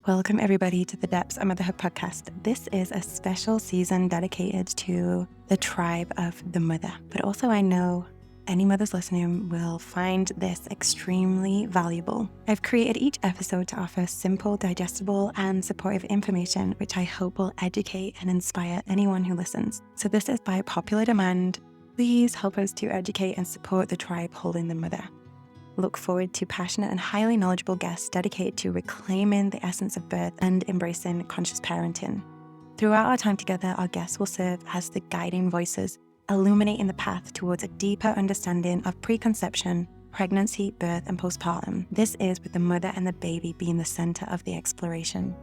Welcome everybody to the Depths of Motherhood podcast. This is a special season dedicated to the tribe of the mother, but also I know any mothers listening will find this extremely valuable. I've created each episode to offer simple, digestible, and supportive information, which I hope will educate and inspire anyone who listens. So this is by popular demand. Please help us to educate and support the tribe holding the mother. Look forward to passionate and highly knowledgeable guests dedicated to reclaiming the essence of birth and embracing conscious parenting. Throughout our time together, our guests will serve as the guiding voices, illuminating the path towards a deeper understanding of preconception, pregnancy, birth, and postpartum. This is with the mother and the baby being the center of the exploration.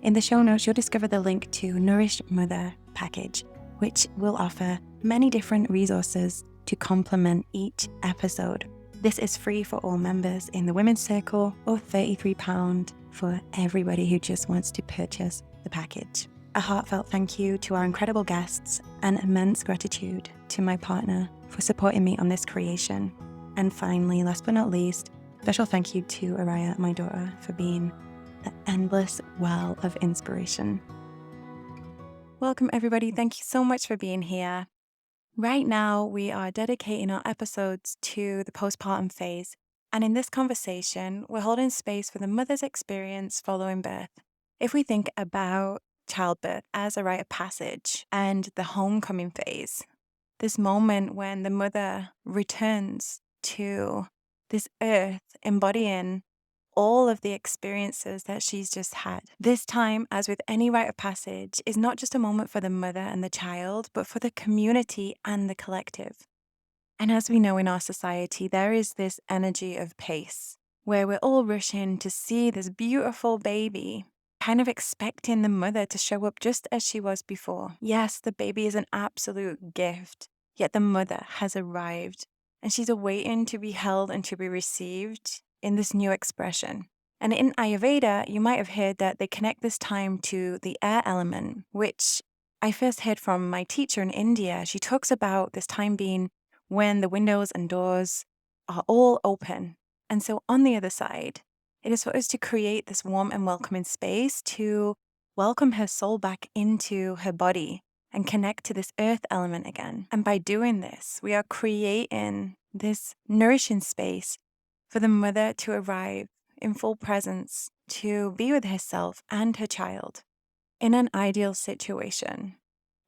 In the show notes, you'll discover the link to Nourished Mother package, which will offer many different resources to complement each episode. This is free for all members in the Women's Circle, or £33 for everybody who just wants to purchase the package. A heartfelt thank you to our incredible guests and immense gratitude to my partner for supporting me on this creation. And finally, last but not least, special thank you to Araya, my daughter, for being the endless well of inspiration. Welcome everybody. Thank you so much for being here. Right now, we are dedicating our episodes to the postpartum phase, and in this conversation, we're holding space for the mother's experience following birth. If we think about childbirth as a rite of passage and the homecoming phase, this moment when the mother returns to this earth, embodying all of the experiences that she's just had. This time, as with any rite of passage, is not just a moment for the mother and the child, but for the community and the collective. And as we know in our society, there is this energy of pace, where we're all rushing to see this beautiful baby, kind of expecting the mother to show up just as she was before. Yes, the baby is an absolute gift, yet the mother has arrived, and she's awaiting to be held and to be received in this new expression. And in Ayurveda, you might have heard that they connect this time to the air element, which I first heard from my teacher in India. She talks about this time being when the windows and doors are all open. And so on the other side, it is for us to create this warm and welcoming space to welcome her soul back into her body and connect to this earth element again. And by doing this, we are creating this nourishing space for the mother to arrive in full presence, to be with herself and her child. In an ideal situation,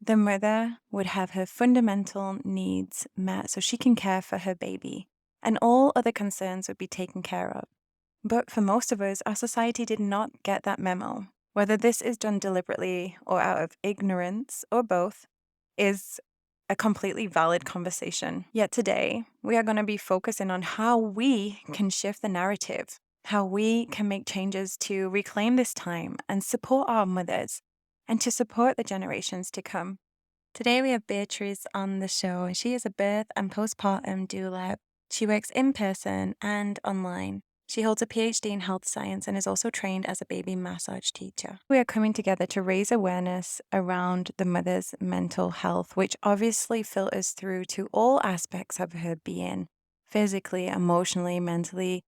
the mother would have her fundamental needs met so she can care for her baby, and all other concerns would be taken care of. But for most of us, our society did not get that memo. Whether this is done deliberately or out of ignorance or both is a completely valid conversation. Yet today, we are going to be focusing on how we can shift the narrative, how we can make changes to reclaim this time and support our mothers and to support the generations to come. Today, we have Beatriz on the show, and she is a birth and postpartum doula. She works in person and online. She holds a PhD in health science and is also trained as a baby massage teacher. We are coming together to raise awareness around the mother's mental health, which obviously filters through to all aspects of her being, physically, emotionally, mentally,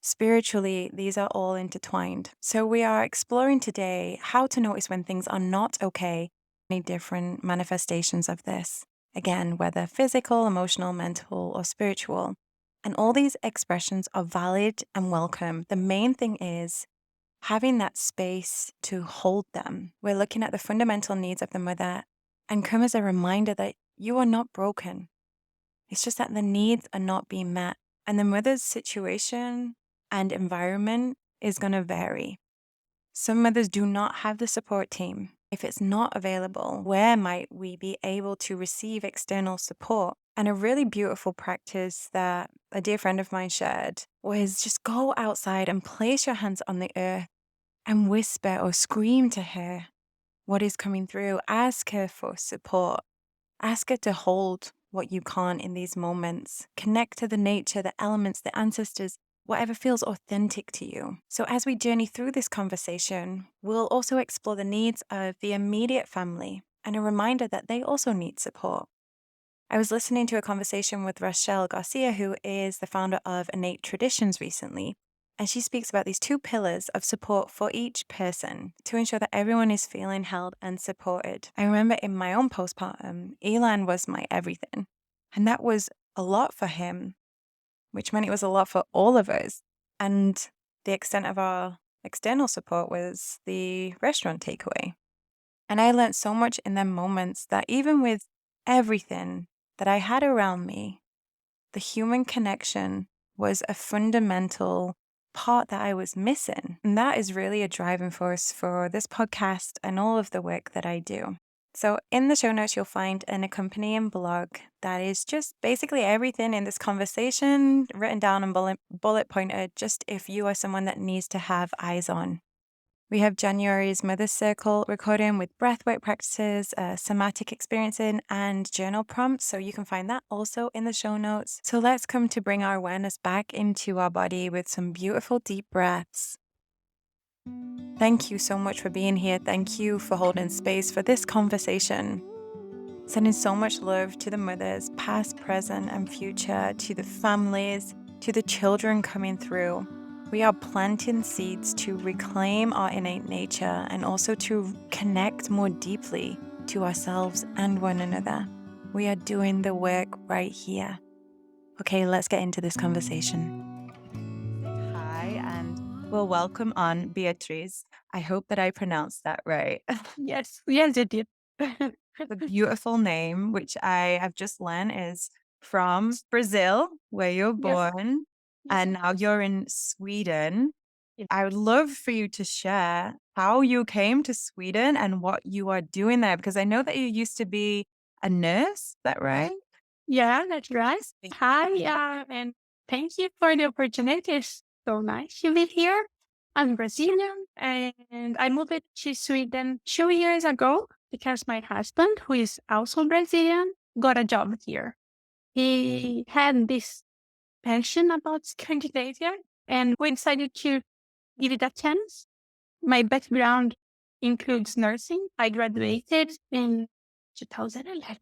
spiritually. These are all intertwined. So we are exploring today how to notice when things are not okay, many different manifestations of this. Again, whether physical, emotional, mental, or spiritual. And all these expressions are valid and welcome. The main thing is having that space to hold them. We're looking at the fundamental needs of the mother and come as a reminder that you are not broken. It's just that the needs are not being met. And the mother's situation and environment is going to vary. Some mothers do not have the support team. If it's not available, where might we be able to receive external support? And a really beautiful practice that a dear friend of mine shared was just go outside and place your hands on the earth and whisper or scream to her what is coming through. Ask her for support. Ask her to hold what you can't in these moments. Connect to the nature, the elements, the ancestors, whatever feels authentic to you. So as we journey through this conversation, we'll also explore the needs of the immediate family and a reminder that they also need support. I was listening to a conversation with Rochelle Garcia, who is the founder of Innate Traditions recently, And she speaks about these 2 pillars of support for each person to ensure that everyone is feeling held and supported. I remember in my own postpartum, Elan was my everything. And that was a lot for him, which meant it was a lot for all of us. And the extent of our external support was the restaurant takeaway. And I learned so much in them moments that even with everything that I had around me, the human connection was a fundamental part that I was missing. And that is really a driving force for this podcast and all of the work that I do. So in the show notes, you'll find an accompanying blog that is just basically everything in this conversation written down and bullet pointed, just if you are someone that needs to have eyes on. We have January's Mother's Circle recording with breathwork practices, somatic experiencing, and journal prompts. So you can find that also in the show notes. So let's come to bring our awareness back into our body with some beautiful deep breaths. Thank you so much for being here. Thank you for holding space for this conversation. Sending so much love to the mothers, past, present, and future, to the families, to the children coming through. We are planting seeds to reclaim our innate nature and also to connect more deeply to ourselves and one another. We are doing the work right here. Okay, let's get into this conversation. Hi, and we'll welcome on Beatriz. I hope that I pronounced that right. Yes, you did. The beautiful name, which I have just learned is from Brazil, where you're Yes, born, yes, and now you're in Sweden. yes. I would love for you to share how you came to Sweden and what you are doing there, because I know that you used to be a nurse. Is that right? Yeah, that's right. Hi, and thank you for the opportunity. It's so nice to be here. I'm Brazilian and I moved to Sweden 2 years ago because my husband, who is also Brazilian, got a job here. He had this passion about Scandinavia and we decided to give it a chance. My background includes nursing. I graduated in 2011.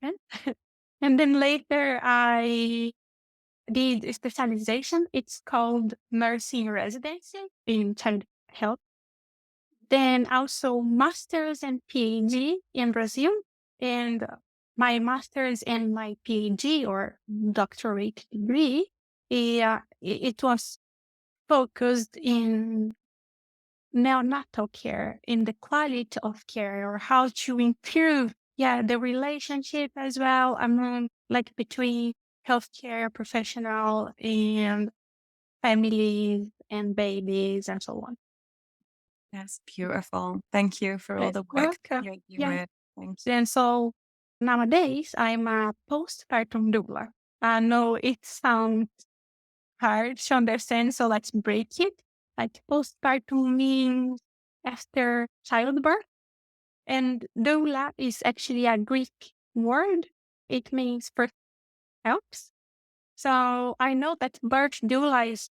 And then later I did a specialization. It's called nursing residency in child health. Then also master's and PhD in Brazil. And my master's and my PhD or doctorate degree, it was focused in neonatal care, in the quality of care or how to improve, the relationship as well among like between healthcare professional and families and babies and so on. That's beautiful. Thank you for all Yes, the you're work welcome. you're Yeah. doing. Thank you. And so nowadays I'm a postpartum doula. I know it sounds hard to understand, so let's break it. Like postpartum means after childbirth. And doula is actually a Greek word. It means first helps. So I know that birth doula is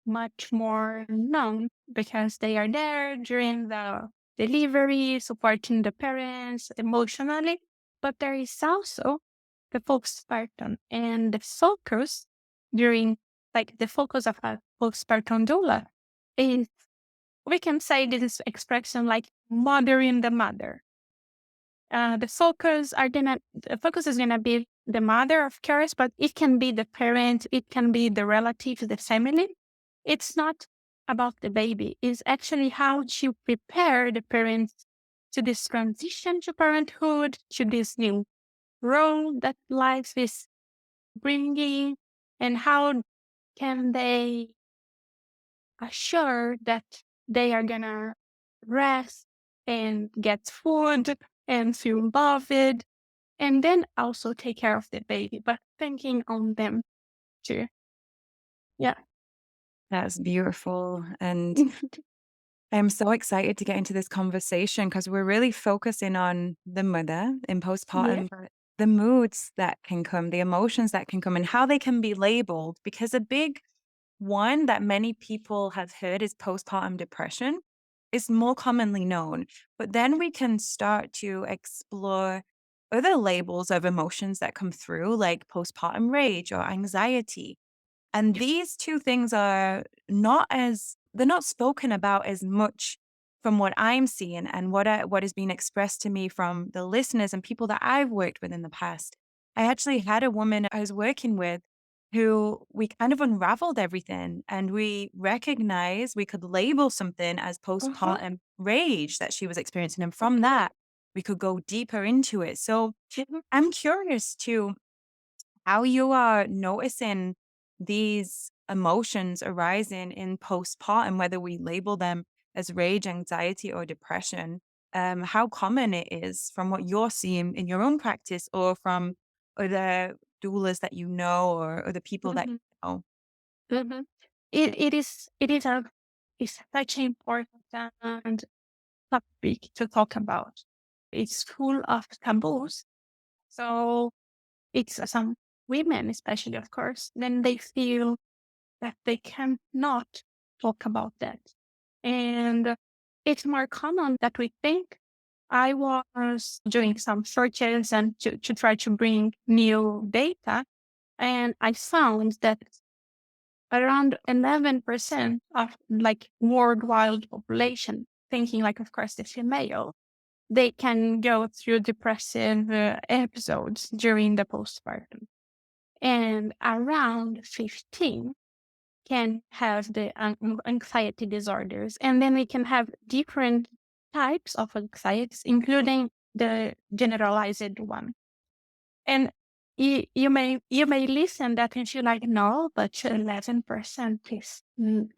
much more known because they are there during the delivery, supporting the parents emotionally. But there is also the postpartum and the focus during, like the focus of a postpartum doula is, we can say this expression like mothering the mother. The focus is gonna be the mother, of course, but it can be the parent, it can be the relative, the family. It's not about the baby. It's actually how to prepare the parents to this transition to parenthood, to this new role that life is bringing, and how can they assure that they are gonna rest and get food and feel loved and then also take care of the baby, but thinking on them too. Yeah. That's beautiful. And I'm so excited to get into this conversation because we're really focusing on the mother in Yes. postpartum, but the moods that can come, the emotions that can come, and how they can be labeled. Because a big one that many people have heard is postpartum depression. It's more commonly known. But then we can start to explore other labels of emotions that come through, like postpartum rage or anxiety. And these two things are not as they're not spoken about as much from what I'm seeing and what has been expressed to me from the listeners and people that I've worked with in the past. I actually had a woman I was working with who we kind of unraveled everything and we recognized we could label something as Uh-huh. postpartum rage that she was experiencing. And from that, we could go deeper into it. So Mhm. I'm curious too how you are noticing these emotions arising in postpartum, whether we label them as rage, anxiety, or depression, how common it is from what you're seeing in your own practice or from other doulas that you know or other people that Mhm. you know. Mhm. It is a it's such an important topic to talk about. It's full of taboos. So it's some women, especially, of course, then they feel that they cannot talk about that. And it's more common that we think. I was doing some searches and to try to bring new data, and I found that around 11% of like worldwide population, thinking like, of course, the female, they can go through depressive episodes during the postpartum. And around 15 can have the anxiety disorders. And then we can have different types of anxieties, including the generalized one. And you may listen that and you're like, no, but 11% is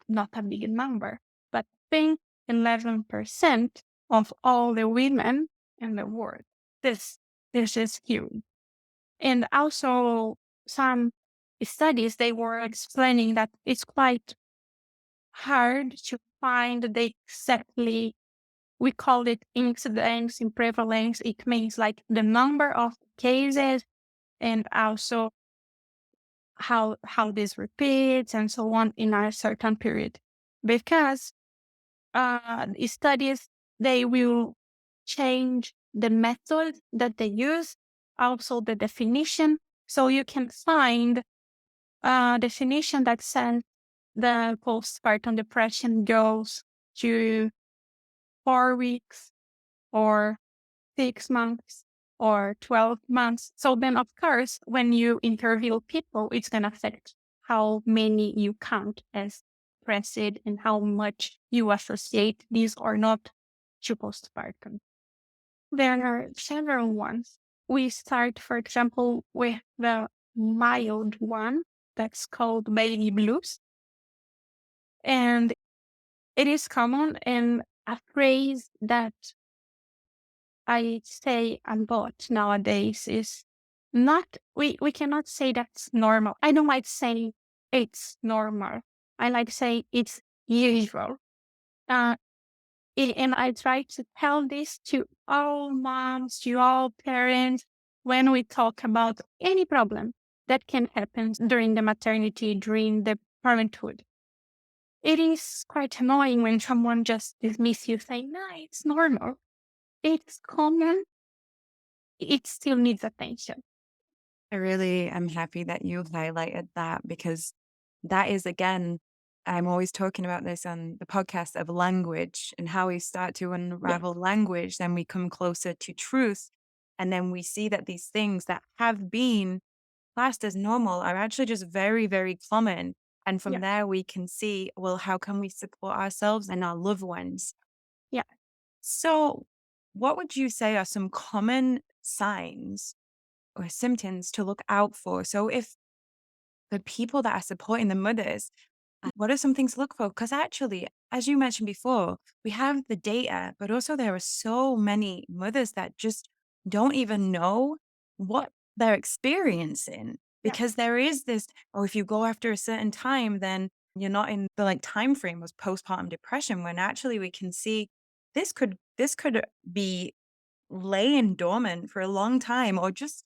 not a big number. But think 11% of all the women in the world. This this is huge. And also some studies they were explaining that it's quite hard to find the exactly, we call it incidence in prevalence. It means like the number of cases and also how this repeats and so on in a certain period. Because studies, they will change the method that they use, also the definition. So you can find a definition that says the postpartum depression goes to 4 weeks or 6 months or 12 months. So then, of course, when you interview people, it's going to affect how many you count as depressed and how much you associate these or not to postpartum. There are several ones. We start, for example, with the mild one that's called baby blues. And it is common, and a phrase that I say a lot nowadays is not, we cannot say that's normal. I don't like saying it's normal. I like saying it's usual. Uh, and I try to tell this to all moms, to all parents, when we talk about any problem that can happen during the maternity, during the parenthood. It is quite annoying when someone just dismisses you saying, no, it's normal. It's common. It still needs attention. I really am happy that you highlighted that because that is, again, I'm always talking about this on the podcast of language and how we start to Yeah. unravel language, then we come closer to truth. And then we see that these things that have been classed as normal are actually just very, very common. And from Yeah. there, we can see, well, how can we support ourselves and our loved ones? Yeah. So, what would you say are some common signs or symptoms to look out for? So if the people that are supporting the mothers, what are some things to look for? Because actually, as you mentioned before, we have the data, but also there are so many mothers that just don't even know what they're experiencing Yeah. because there is this, or if you go after a certain time, then you're not in the like time frame of postpartum depression when actually we can see this could be laying dormant for a long time or just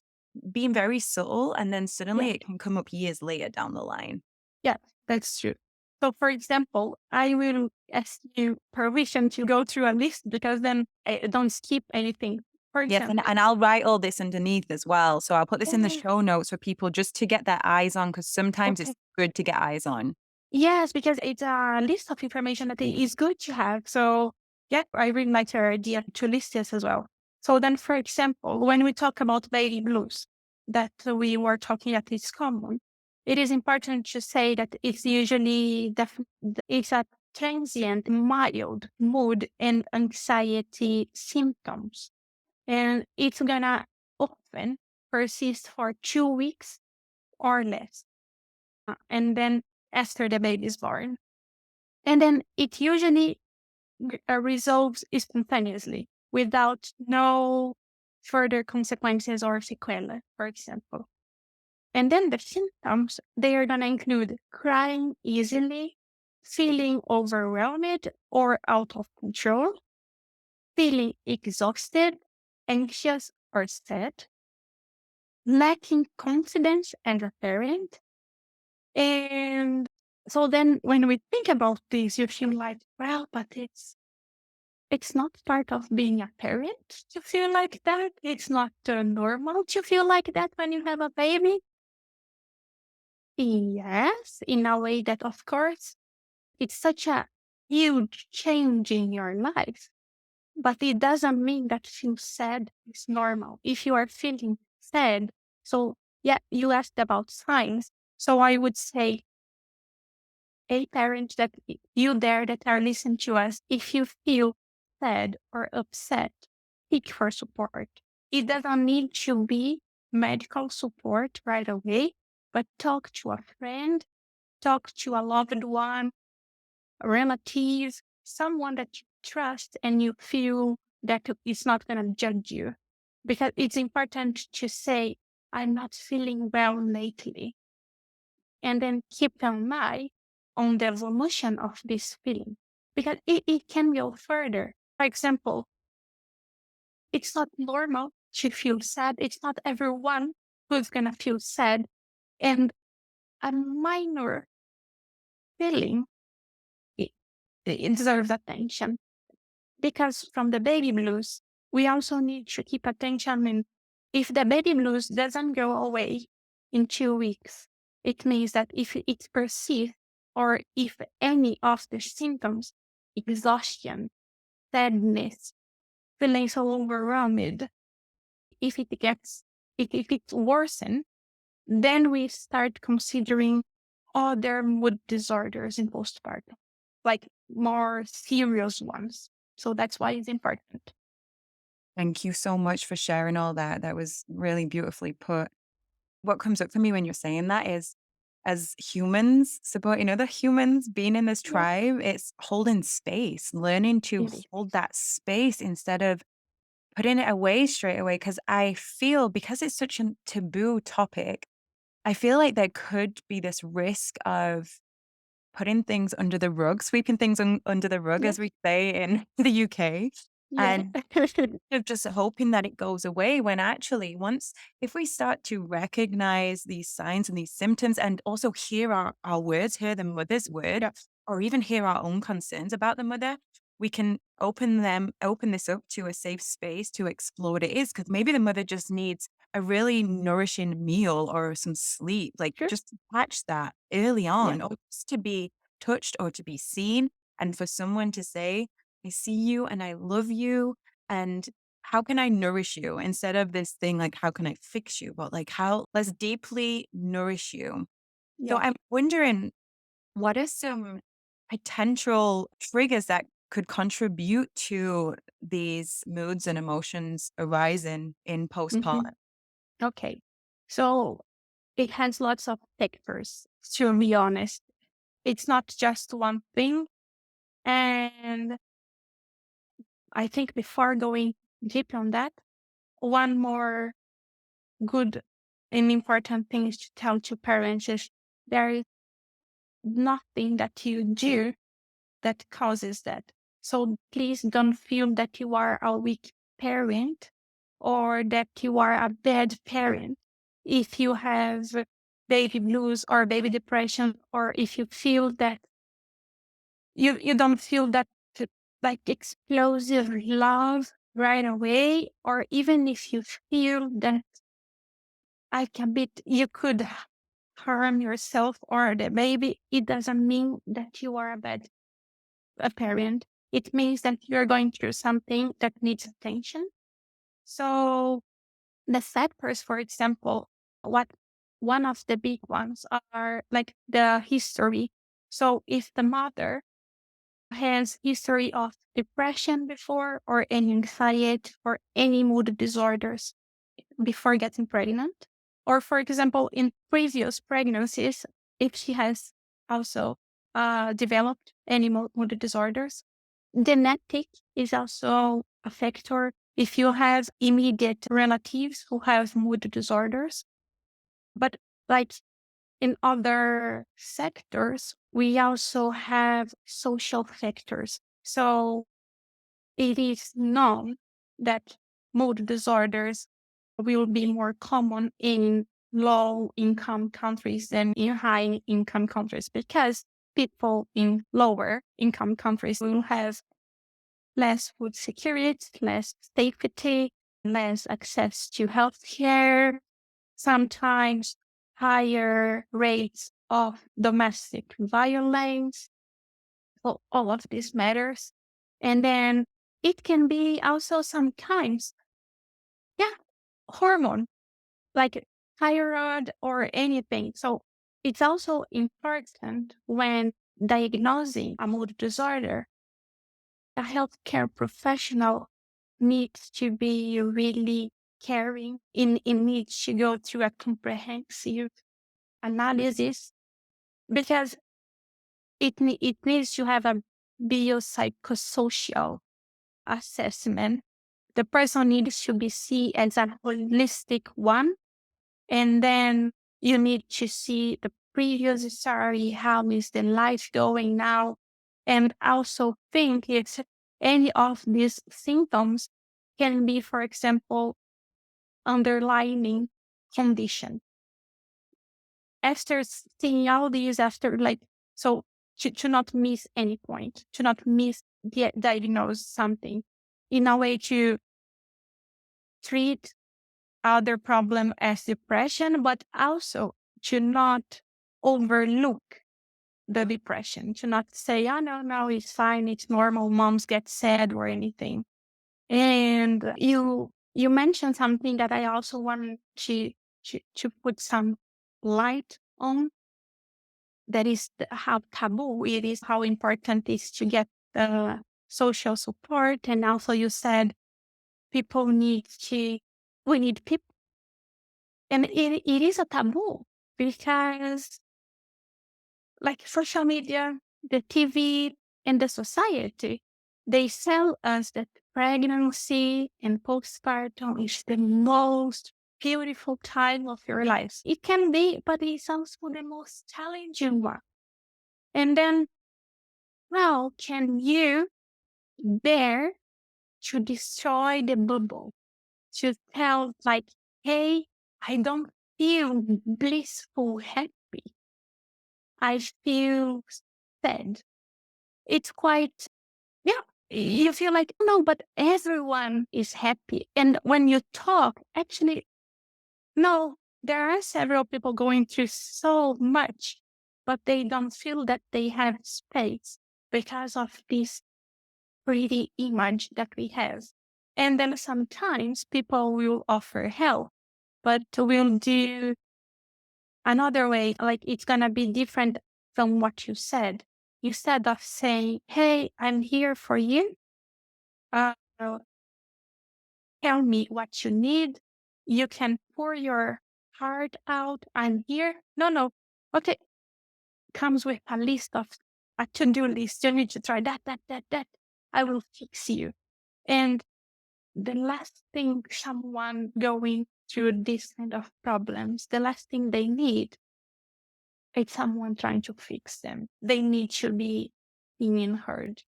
being very subtle, and then Yeah. suddenly it can come up years later down the line. Yeah. That's true. So, for example, I will ask you permission to go through a list because then I don't skip anything. For Yes, and example, and I'll write all this underneath as well, so I'll put this in the oh, show notes for people just to get their eyes on, because sometimes it's okay. good to get eyes on. Yes, because it's a list of information that is good to have. So yeah, I really like your idea to list this as well. So then, for example, when we talk about baby blues, that we were talking that is common, it is important to say that it's usually it's a transient, mild mood and anxiety symptoms, and it's gonna often persist for 2 weeks or less, and then after the baby is born. And then it usually resolves instantaneously without no further consequences or sequelae, for example. And then the symptoms, they are going to include crying easily, feeling overwhelmed or out of control, feeling exhausted, anxious, or sad, lacking confidence as a parent. And so then when we think about this, you feel like, well, but it's not part of being a parent to feel like that. It's not normal to feel like that when you have a baby. Yes, in a way that, of course, it's such a huge change in your life. But it doesn't mean that feeling sad is normal. If you are feeling sad, so yeah, you asked about signs. So I would say, a parent that you there that are listening to us, if you feel sad or upset, seek for support. It doesn't need to be medical support right away, but talk to a friend, talk to a loved one, a relative, someone that you trust and you feel that is not going to judge you. Because it's important to say, I'm not feeling well lately, and then keep an eye on the evolution of this feeling, because it can go further. For example, it's not normal to feel sad. It's not everyone who's gonna feel sad, and a minor feeling, it, it deserves attention. Because from the baby blues, we also need to keep attention. And if the baby blues doesn't go away in 2 weeks, it means that if it persists, or if any of the symptoms, exhaustion, sadness, feeling so overwhelmed, if it gets, if it's worsened, then we start considering other mood disorders in postpartum, like more serious ones. So that's why it's important. Thank you so much for sharing all that. That was really beautifully put. What comes up for me when you're saying that is, as humans supporting other humans, being in this Yeah, tribe, it's holding space, learning to really. hold that space instead of putting it away straight away. Because I feel, because it's such a taboo topic, I feel like there could be this risk of putting things under the rug, sweeping things under the rug, Yeah, as we say in the UK, yeah. and of just hoping that it goes away, when actually, once, if we start to recognize these signs and these symptoms, and also hear our words, hear the mother's word, Yeah, or even hear our own concerns about the mother, we can open this up to a safe space to explore what it is. Because maybe the mother just needs a really nourishing meal or some sleep, like sure. just to catch that early Yeah, on, or just to be touched or to be seen. And for someone to say, I see you and I love you. And how can I nourish you, instead of this thing like, how can I fix you? But like, how, let's deeply nourish you. So yeah. I'm wondering, what are some potential triggers that could contribute to these moods and emotions arising in Hmm. postpartum? Okay. So it has lots of factors, to be honest. It's not just one thing. And I think before going deep on that, one more good and important thing is to tell to parents is there is nothing that you do that causes that. So please don't feel that you are a weak parent or that you are a bad parent if you have baby blues or baby depression, or if you feel that you don't feel that like explosive love right away, or even if you feel that like a bit you could harm yourself or the baby, it doesn't mean that you are a parent. It means that you're going through something that needs attention. So the factors, for example, what one of the big ones are like the history. So if the mother has history of depression before or any anxiety or any mood disorders before getting pregnant, or for example, in previous pregnancies, if she has also developed any mood disorders. Genetic is also a factor. If you have immediate relatives who have mood disorders, but like in other sectors, we also have social factors. So it is known that mood disorders will be more common in low income countries than in high income countries because people in lower income countries will have less food security, less safety, less access to healthcare, sometimes higher rates of domestic violence. So all of this matters. And then it can be also sometimes, yeah, hormone, like thyroid or anything. So it's also important when diagnosing a mood disorder, a healthcare professional needs to be really caring. It needs to go through a comprehensive analysis because it needs to have a biopsychosocial assessment. The person needs to be seen as a holistic one. And then you need to see the previous story, how is the life going now? And also think if any of these symptoms can be, for example, underlying condition. After seeing all these, after like, so to not miss any point, to not miss diagnose something in a way to treat other problem as depression, but also to not overlook the depression, to not say, oh, no, it's fine, it's normal, moms get sad or anything. And you mentioned something that I also want to put some light on. That is how taboo it is, how important it is to get the social support. And also you said we need people. And it is a taboo because like social media, the TV, and the society, they sell us that pregnancy and postpartum is the most beautiful time of your life. It can be, but it's also the most challenging one. And then, how can you dare to destroy the bubble? To tell like, hey, I don't feel blissful, happy. I feel sad. It's quite, yeah, you feel like, no, but everyone is happy. And when you talk, actually, no, there are several people going through so much, but they don't feel that they have space because of this pretty image that we have. And then sometimes people will offer help, but will do another way, like it's going to be different from what you said. Instead of saying, hey, I'm here for you, uh, tell me what you need. You can pour your heart out. I'm here. No. Okay. Comes with a list of a to-do list. You need to try that. I will fix you. And the last thing someone going through this kind of problems, the last thing they need is someone trying to fix them. They need to be seen and heard.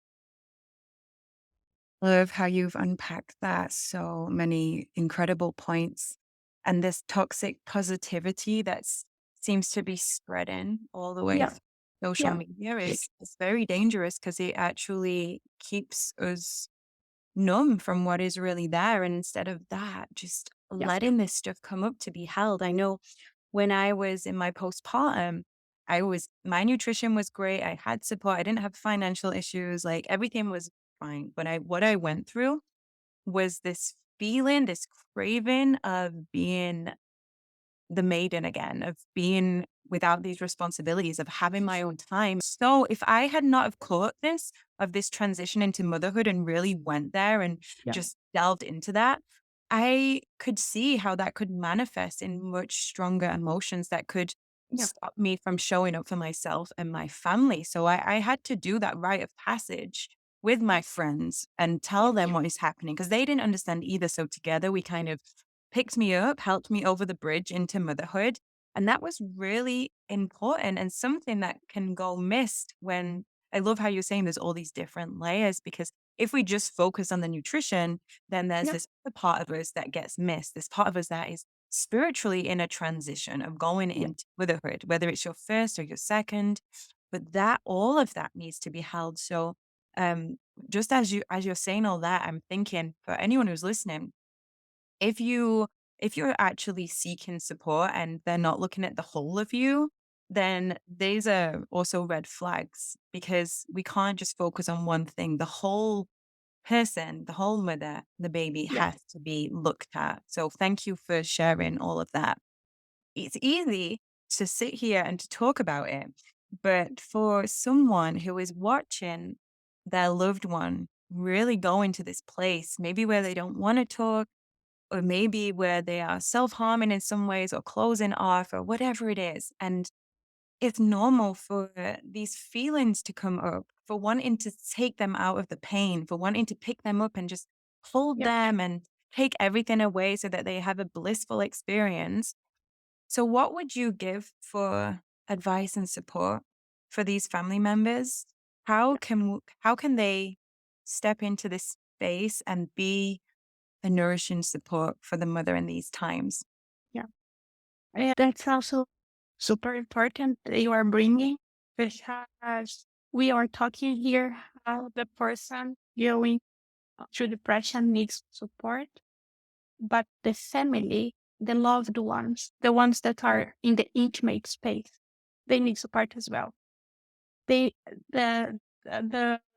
Love how you've unpacked that. So many incredible points. And this toxic positivity that seems to be spreading all the way Yeah, through social yeah, media is very dangerous because it actually keeps us numb from what is really there. And instead of that, just yeah, letting this stuff come up to be held. I know when I was in my postpartum, my nutrition was great. I had support. I didn't have financial issues. Like everything was fine. But what I went through was this feeling, this craving of being the maiden again, of being without these responsibilities, of having my own time. So if I had not have caught this, of this transition into motherhood and really went there and Yeah. just delved into that, I could see how that could manifest in much stronger emotions that could Yeah. stop me from showing up for myself and my family. So I had to do that rite of passage with my friends and tell them what is happening because they didn't understand either. So together we kind of picked me up, helped me over the bridge into motherhood. And that was really important and something that can go missed when I love how you're saying there's all these different layers because if we just focus on the nutrition, then there's Yeah. this other part of us that gets missed. This part of us that is spiritually in a transition of going Yeah. into motherhood, whether it's your first or your second. But that all of that needs to be held. So um just as you're saying all that, I'm thinking for anyone who's listening, if you if you're actually seeking support and they're not looking at the whole of you, then these are also red flags because we can't just focus on one thing. The whole person, the whole mother, the baby Yeah. has to be looked at. So thank you for sharing all of that. It's easy to sit here and to talk about it, but for someone who is watching their loved one really go into this place, maybe where they don't want to talk, or maybe where they are self-harming in some ways or closing off or whatever it is. And it's normal for these feelings to come up, for wanting to take them out of the pain, for wanting to pick them up and just hold Yeah. them and take everything away so that they have a blissful experience. So what would you give for advice and support for these family members? How can they step into this space and be a nourishing support for the mother in these times? Yeah. And that's also super important that you are bringing because we are talking here how the person going through depression needs support, but the family, the loved ones, the ones that are in the intimate space, they need support as well. They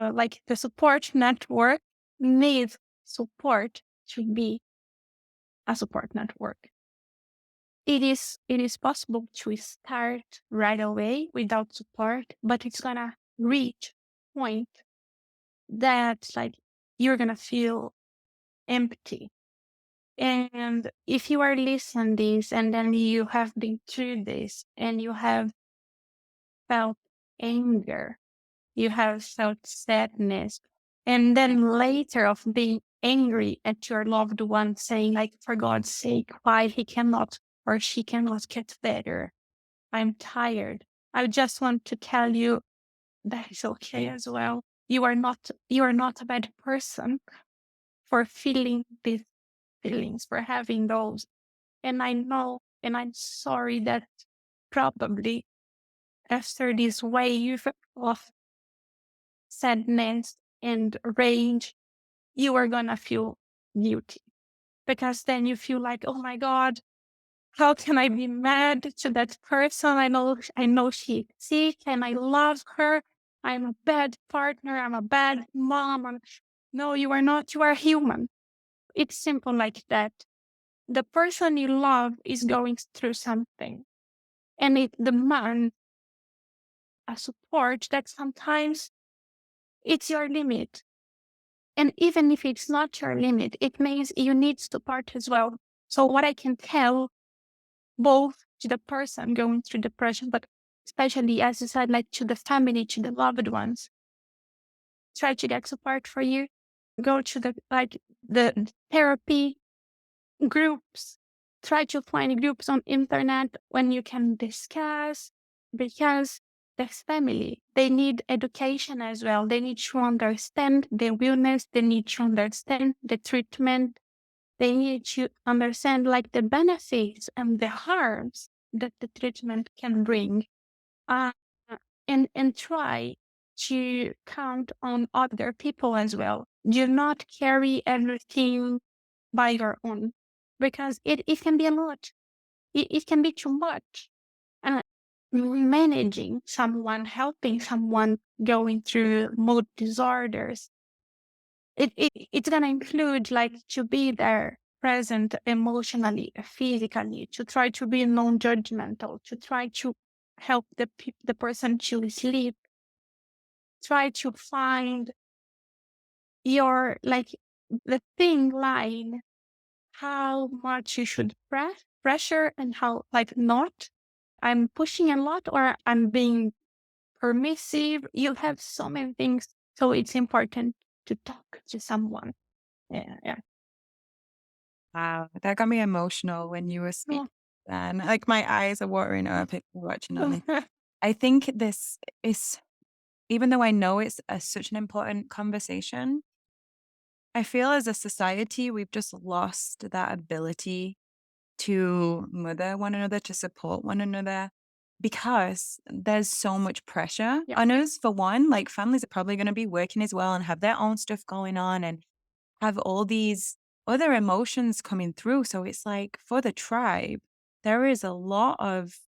like the support network needs support to be a support network. It is possible to start right away without support, but it's gonna reach a point that like you're gonna feel empty. And if you are listening this and then you have been through this and you have felt anger, you have felt sadness, and then later of being angry at your loved one saying like, for God's sake, why he cannot or she cannot get better. I'm tired. I just want to tell you that is okay as well. You are not a bad person for feeling these feelings, for having those. And I know, and I'm sorry that probably after this wave of sadness and rage, you are gonna feel guilty. Because then you feel like, oh my God, how can I be mad to that person? I know she's sick and I love her. I'm a bad partner. I'm a bad mom. No, you are not. You are human. It's simple like that. The person you love is going through something and it demands a support that sometimes it's your limit. And even if it's not your limit, it means you need support as well. So what I can tell both to the person going through depression, but especially as you said, like to the family, to the loved ones, try to get support for you. Go to the therapy groups. Try to find groups on internet when you can discuss because the family, they need education as well. They need to understand the illness. They need to understand the treatment. They need to understand like the benefits and the harms that the treatment can bring. Uh, and try to count on other people as well. Do not carry everything by your own because it can be a lot. it can be too much. And managing someone, helping someone going through mood disorders, it's gonna include like to be there, present emotionally, physically, to try to be non-judgmental, to try to help the person to sleep, try to find your like the thin line, how much you should pressure and how like not. I'm pushing a lot or I'm being permissive. You have so many things. So it's important to talk to someone. Yeah. Wow, that got me emotional when you were speaking. Yeah. And like my eyes are watering up if you're watching on me. Yeah. I think this is, even though I know it's such an important conversation, I feel as a society, we've just lost that ability to mother one another, to support one another, because there's so much pressure Yeah. on us. For one, like families are probably going to be working as well and have their own stuff going on and have all these other emotions coming through. So it's like for the tribe, there is a lot of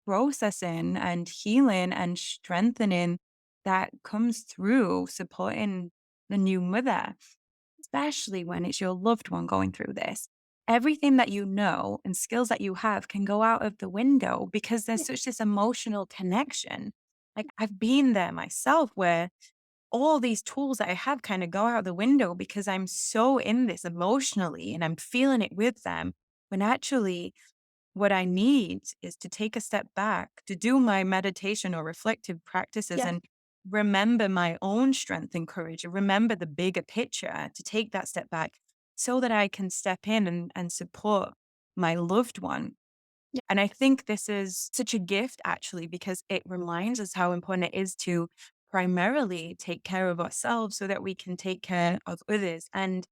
processing and healing and strengthening that comes through supporting the new mother, especially when it's your loved one going through this. Everything that you know and skills that you have can go out of the window because there's such this emotional connection. Like I've been there myself where all these tools that I have kind of go out the window because I'm so in this emotionally and I'm feeling it with them. When actually, what I need is to take a step back, to do my meditation or reflective practices Yeah. and remember my own strength and courage, and remember the bigger picture, to take that step back so that I can step in and support my loved one. Yeah. And I think this is such a gift actually, because it reminds us how important it is to primarily take care of ourselves so that we can take care of others. And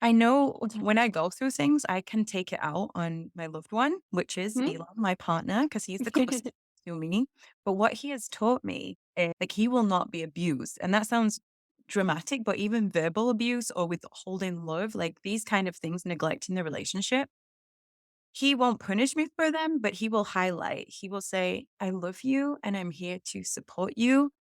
I know when I go through things, I can take it out on my loved one, which is Mhm. Elon, my partner, because he's the closest to me. But what he has taught me is like he will not be abused. And that sounds dramatic, but even verbal abuse or withholding love, like these kind of things, neglecting the relationship, he won't punish me for them, but he will highlight. He will say, I love you and I'm here to support you.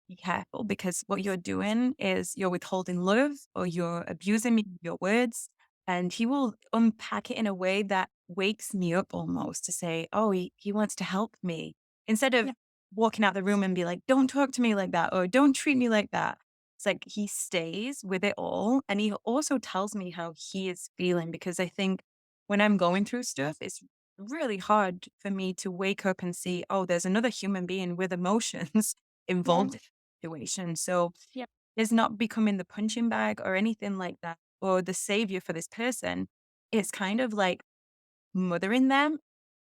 Be careful because what you're doing is you're withholding love or you're abusing me with your words. And he will unpack it in a way that wakes me up almost to say, oh, he wants to help me. Instead of Yeah. walking out the room and be like, don't talk to me like that or don't treat me like that. It's like he stays with it all. And he also tells me how he is feeling because I think when I'm going through stuff, it's really hard for me to wake up and see, oh, there's another human being with emotions involved situation. So Yeah. it's not becoming the punching bag or anything like that or the savior for this person. It's kind of like mothering them,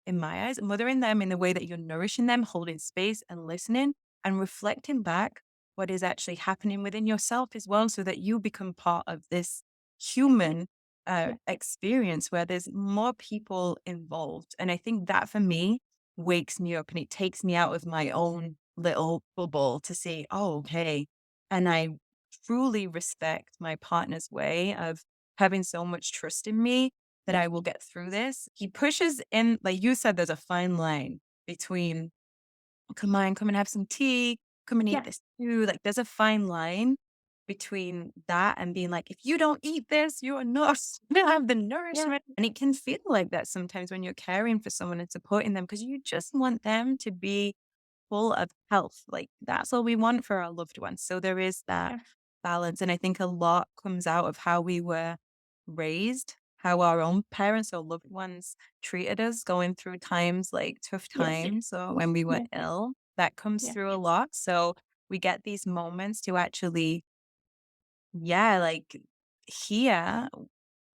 in my eyes, mothering them in the way that you're nourishing them, holding space and listening and reflecting back what is actually happening within yourself as well, so that you become part of this human Yeah. experience where there's more people involved. And I think that for me wakes me up and it takes me out of my own little bubble to see, oh, okay. And I truly respect my partner's way of having so much trust in me that Yeah. I will get through this. He pushes in, like you said, there's a fine line between, come on, come and have some tea, come and eat Yeah. this food. Like there's a fine line between that and being like, if you don't eat this, you are not going to have the Yeah. nourishment. And it can feel like that sometimes when you're caring for someone and supporting them because you just want them to be full of health. Like that's all we want for our loved ones. So there is that Yeah. balance. And I think a lot comes out of how we were raised, how our own parents or loved ones treated us going through times like tough Yes. times or when we were Yeah. ill. That comes Yeah. through a lot. So we get these moments to actually, yeah, like hear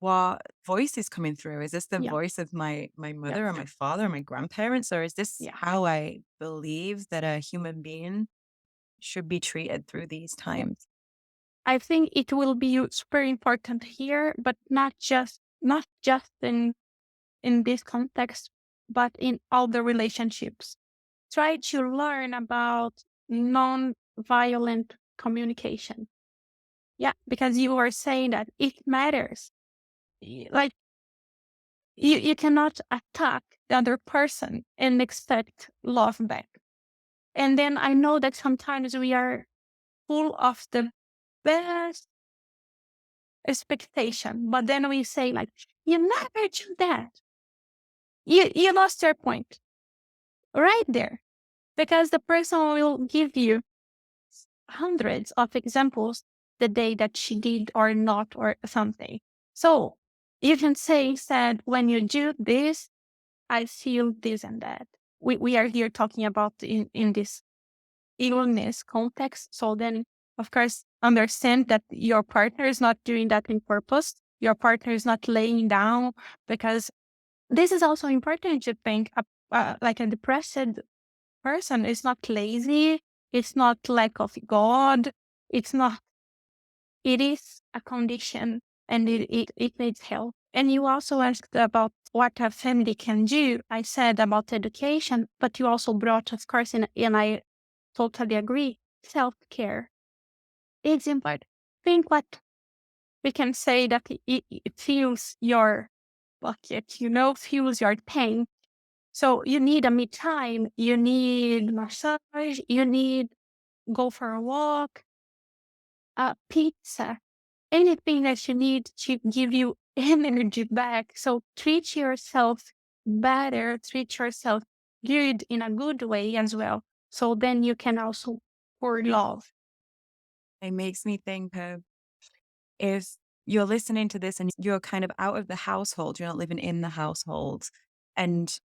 what voice is coming through. Is this the Yeah. voice of my Yeah. mother or my father or my grandparents? Or is this Yeah. how I believe that a human being should be treated through these Yeah. times? I think it will be super important here, but not just in this context, but in all the relationships. Try to learn about non-violent communication. Yeah, because you are saying that it matters. Like you cannot attack the other person and expect love back. And then I know that sometimes we are full of the best expectation, but then we say like, you never do that. You lost your point right there, because the person will give you hundreds of examples the day that she did or not or something. So you can say instead, when you do this, I feel this and that. We are here talking about in this illness context. So then, of course, understand that your partner is not doing that in purpose. Your partner is not laying down, because this is also important to think. Like a depressed person is not lazy. It's not lack of God. It's not. It is a condition, and it needs help. And you also asked about what a family can do. I said about education, but you also brought, of course, and I totally agree, self-care. It's important. Think what we can say that it fills your bucket, fills your tank. So you need a me time, you need massage, you need go for a walk, pizza, anything that you need to give you energy back. So treat yourself better, treat yourself good in a good way as well. So then you can also pour love. It makes me think of, if you're listening to this and you're kind of out of the household, you're not living in the household, and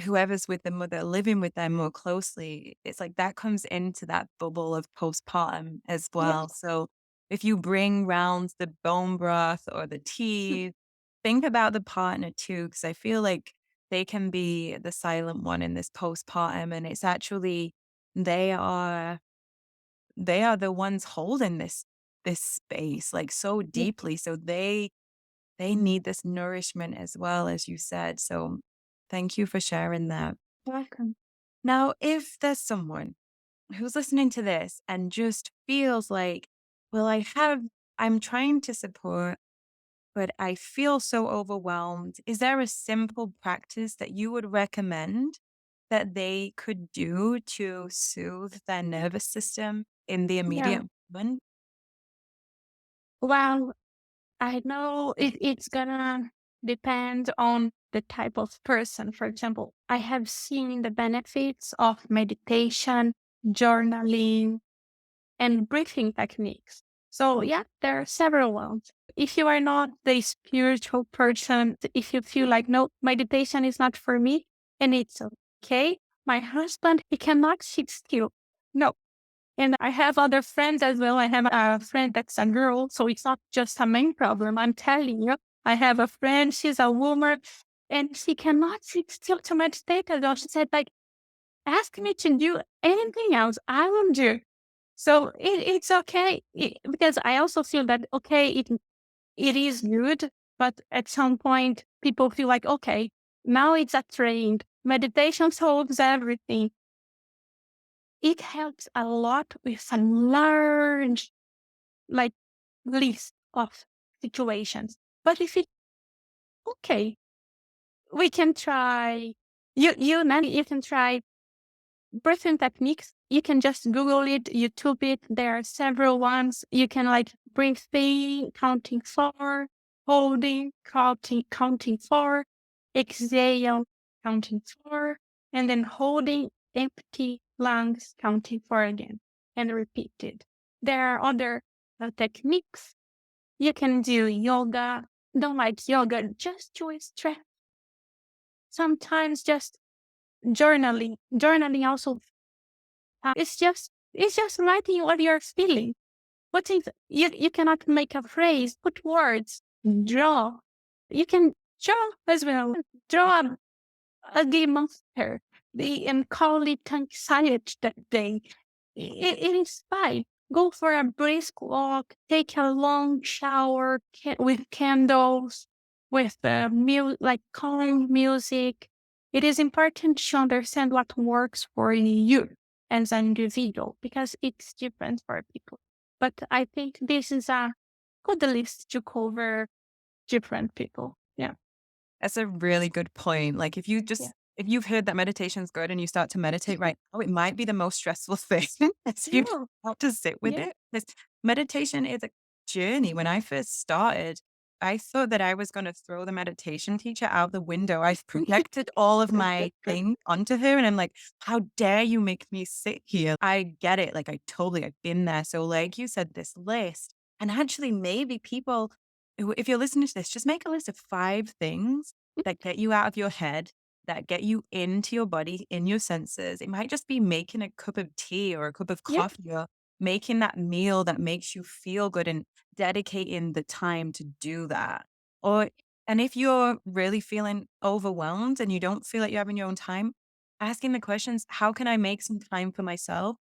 whoever's with the mother living with them more closely, it's like that comes into that bubble of postpartum as well. Yes. So if you bring round the bone broth or the tea, think about the partner too, because I feel like they can be the silent one in this postpartum, and it's actually they are they are the ones holding this space like so Yeah. deeply. So they need this nourishment as well, as you said. So thank you for sharing that. Welcome. Now, if there's someone who's listening to this and just feels like, well, I'm trying to support, but I feel so overwhelmed, is there a simple practice that you would recommend that they could do to soothe their nervous system in the Yeah. immediate moment? Well, I know it's gonna depend on the type of person. For example, I have seen the benefits of meditation, journaling, and breathing techniques. So, yeah, there are several ones. If you are not the spiritual person, if you feel like, no, meditation is not for me, and it's okay. My husband, he cannot sit still. No. And I have other friends as well. I have a friend that's a girl, so it's not just a main problem. I'm telling you, I have a friend, she's a woman, and she cannot sit still to meditate at all. She said, like, ask me to do anything else, I will do. So it's okay, because I also feel that, okay, it is good, but at some point people feel like, okay, now it's a trend. Meditation solves everything. It helps a lot with a large, like, list of situations. But if it okay, we can try. You can try breathing techniques. You can just Google it, YouTube it. There are several ones. You can like breathe in, counting 4, holding, counting 4, exhale, counting 4, and then holding empty lungs, counting 4 again, and repeat it. There are other techniques. You can do yoga. Don't like yoga, just do a stretch. Sometimes just journaling. Journaling also, it's just writing what you're feeling. What things you cannot make a phrase, put words, draw. You can draw as well. Draw a gay monster, and call it anxiety that day. It is fine. Go for a brisk walk, take a long shower with candles, with like calm music. It is important to understand what works for you as an individual, because it's different for people. But I think this is a good list to cover different people. Yeah. That's a really good point. Like Yeah. if you've heard that meditation's good and you start to meditate right now, it might be the most stressful thing as you Yeah. have to sit with Yeah. it. This meditation is a journey. When I first started, I thought that I was going to throw the meditation teacher out the window. I've projected all of my things onto her and I'm like, how dare you make me sit here? I get it. Like I've been there. So like you said, this list and actually maybe people if you're listening to this, just make a list of 5 things that get you out of your head, that get you into your body, in your senses. It might just be making a cup of tea or a cup of Yeah. coffee or making that meal that makes you feel good and dedicating the time to do that. Or and if you're really feeling overwhelmed and you don't feel like you're having your own time, asking the questions, how can I make some time for myself?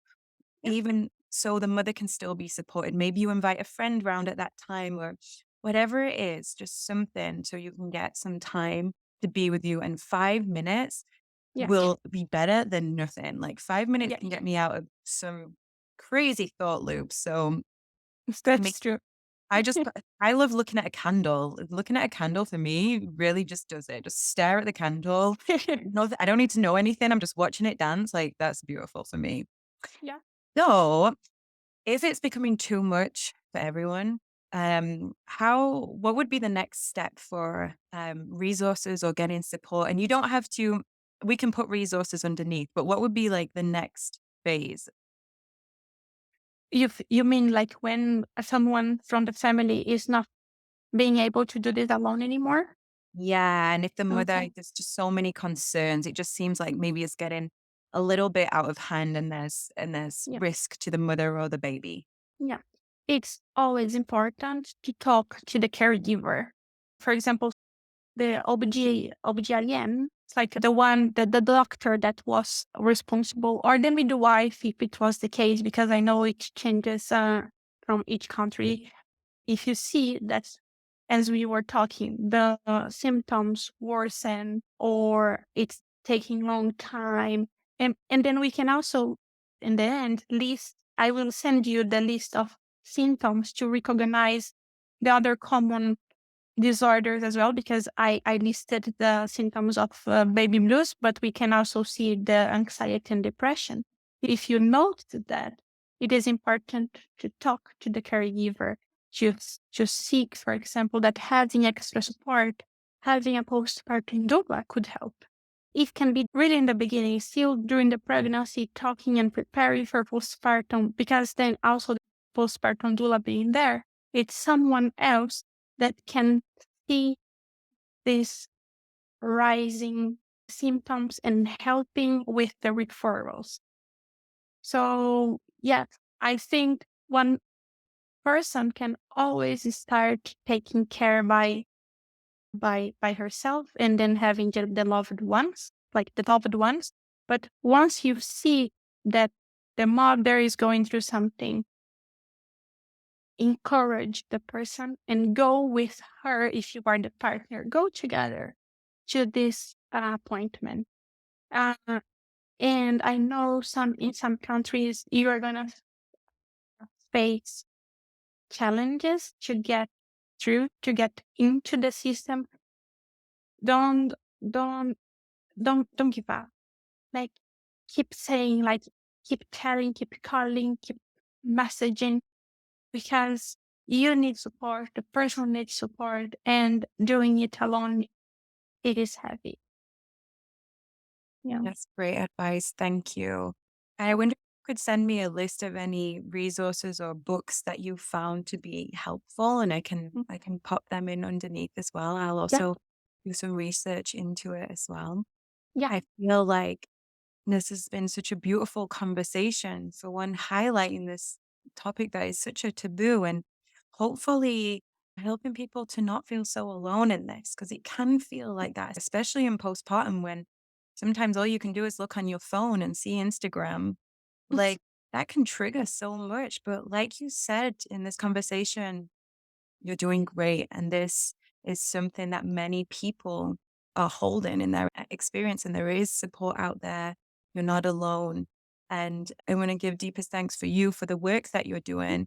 Yeah. Even so the mother can still be supported. Maybe you invite a friend round at that time or whatever it is, just something so you can get some time to be with you. And 5 minutes Yeah. will be better than nothing. Like 5 minutes Yeah. can get me out of some crazy thought loops. So me, That's true. I love looking at a candle. Looking at a candle for me really just does it. Just stare at the candle. No, I don't need to know anything. I'm just watching it dance. Like that's beautiful for me. Yeah. So if it's becoming too much for everyone, what would be the next step for resources or getting support? And you don't have to, we can put resources underneath, but what would be like the next phase? You mean like when someone from the family is not being able to do this alone anymore? Yeah. And if the mother, Okay. there's just so many concerns, it just seems like maybe it's getting a little bit out of hand and there's Yeah. risk to the mother or the baby. Yeah. It's always important to talk to the caregiver. For example, the OBGYN, it's like the one, the doctor that was responsible, or then with the wife, if it was the case, because I know it changes from each country. If you see that, as we were talking, the symptoms worsen or it's taking long time, and then we can also, in the end, list. I will send you the list of symptoms to recognize the other common disorders as well, because I listed the symptoms of baby blues, but we can also see the anxiety and depression. If you note that, it is important to talk to the caregiver, to seek, for example, that having extra support, having a postpartum doula could help. It can be really in the beginning, still during the pregnancy, talking and preparing for postpartum, because then also the postpartum doula being there, it's someone else that can see these rising symptoms and helping with the referrals. So, yeah, I think one person can always start taking care by herself and then having the loved ones, like the loved ones. But once you see that the mother is going through something, encourage the person and go with her. If you are the partner, go together to this appointment. Uh, and I know in some countries you are gonna face challenges to get through, to get into the system. Don't don't don't give up. Like, keep saying, like, keep telling, keep calling, keep messaging, because you need support, the person needs support, and doing it alone, it is heavy. Yeah. That's great advice. Thank you. And I wonder if you could send me a list of any resources or books that you found to be helpful and Mm. I can pop them in underneath as well. I'll Yeah. also do some research into it as well. Yeah. I feel like this has been such a beautiful conversation for one highlighting this topic that is such a taboo and hopefully helping people to not feel so alone in this because it can feel like that, especially in postpartum when sometimes all you can do is look on your phone and see Instagram. Like that can trigger so much. But like you said in this conversation, you're doing great. And this is something that many people are holding in their experience. And there is support out there. You're not alone. And I want to give deepest thanks for you for the work that you're doing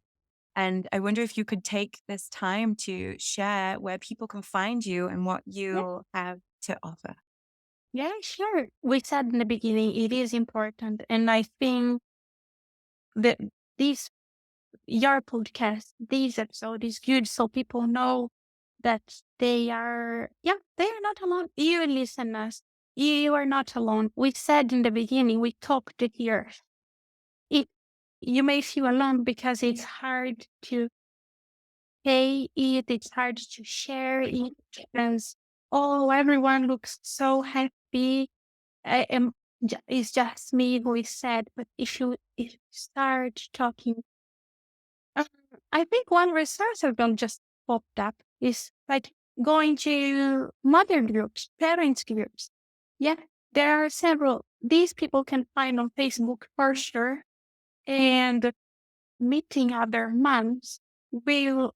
And I wonder if you could take this time to share where people can find you and what Yeah. you have to offer. Yeah, sure. We said in the beginning, it is important. And I think that this, your podcast, this episode is good so people know that they are not alone. You listeners, you are not alone. We said in the beginning, we talked here. It, you may feel alone because it's hard to say it, it's hard to share it because, oh, everyone looks so happy. I am, it's just me who is sad. But if you start talking, um, I think one resource that just popped up is like going to mother groups, parents groups. Yeah, there are several. These people can find on Facebook for sure. And meeting other moms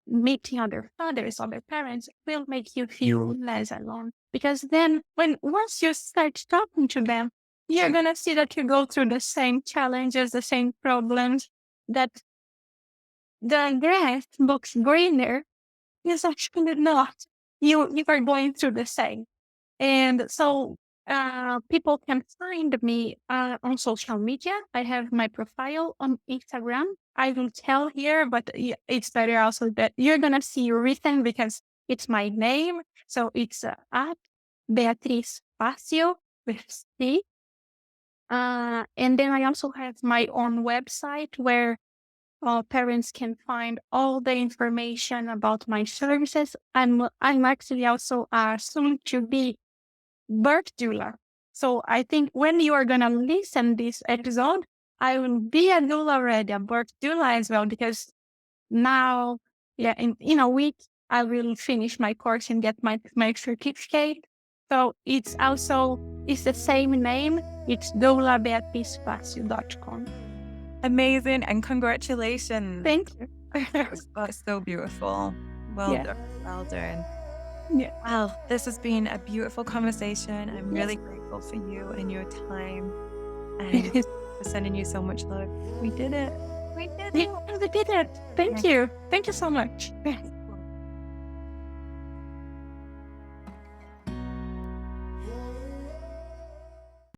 meeting other fathers, other parents will make you feel less alone. Because then once you start talking to them, you're gonna see that you go through the same challenges, the same problems, that the grass looks greener is actually not. You are going through the same. And so people can find me on social media. I have my profile on Instagram. I will tell here, but it's better also that you're going to see written because it's my name. So it's at Beatriz Facio with C. And then I also have my own website where parents can find all the information about my services. I'm actually also soon to be birth doula. So I think when you are gonna listen this episode, I will be a doula already, a birth doula as well, because now, in a week, I will finish my course and get my certificate. So it's the same name. It's doulabeatrizfacio.com. Amazing. And congratulations. Thank you. That's so beautiful. Well Yeah. done. Well done. Yeah. Well, this has been a beautiful conversation. I'm really grateful for you and your time and for sending you so much love. We did it. We did it. We did it. Thank you. Thank you so much.